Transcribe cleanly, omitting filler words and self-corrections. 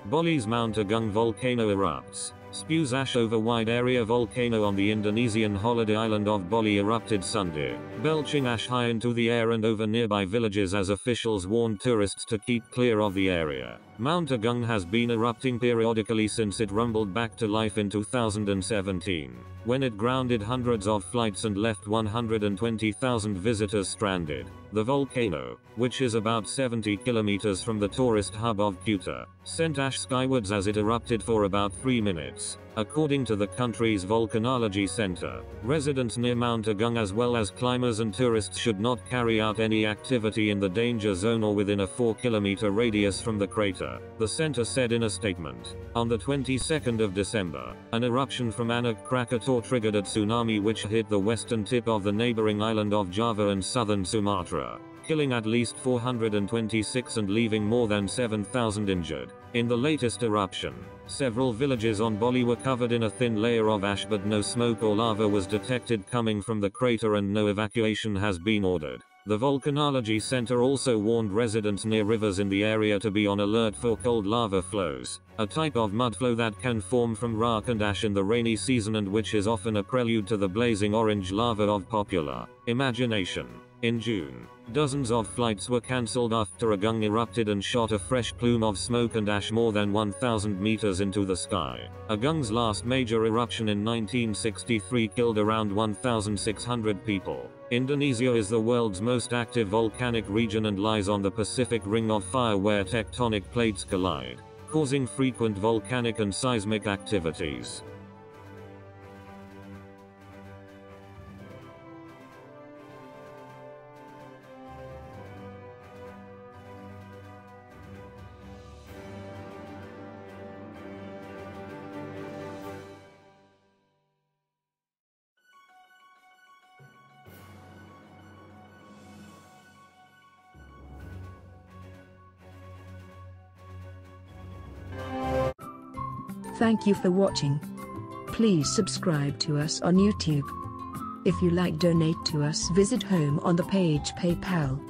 Bali's Mount Agung volcano erupts. Spews ash over wide area. Volcano on the Indonesian holiday island of Bali erupted Sunday, belching ash high into the air and over nearby villages as officials warned tourists to keep clear of the area. Mount Agung has been erupting periodically since it rumbled back to life in 2017, when it grounded hundreds of flights and left 120,000 visitors stranded. The volcano, which is about 70 kilometers from the tourist hub of Kuta, sent ash skywards as it erupted for about 3 minutes. According to the country's volcanology center, residents near Mount Agung as well as climbers and tourists should not carry out any activity in the danger zone or within a 4-kilometer radius from the crater, the center said in a statement. On the 22nd of December, an eruption from Anak Krakatau triggered a tsunami which hit the western tip of the neighboring island of Java and southern Sumatra, killing at least 426 and leaving more than 7,000 injured. In the latest eruption, several villages on Bali were covered in a thin layer of ash, but no smoke or lava was detected coming from the crater and no evacuation has been ordered. The Volcanology Center also warned residents near rivers in the area to be on alert for cold lava flows, a type of mudflow that can form from rock and ash in the rainy season and which is often a prelude to the blazing orange lava of popular imagination. In June, dozens of flights were cancelled after Agung erupted and shot a fresh plume of smoke and ash more than 1,000 meters into the sky. Agung's last major eruption in 1963 killed around 1,600 people. Indonesia is the world's most active volcanic region and lies on the Pacific Ring of Fire where tectonic plates collide, causing frequent volcanic and seismic activities. Thank you for watching. Please subscribe to us on YouTube. If you like, donate to us, visit home on the page PayPal.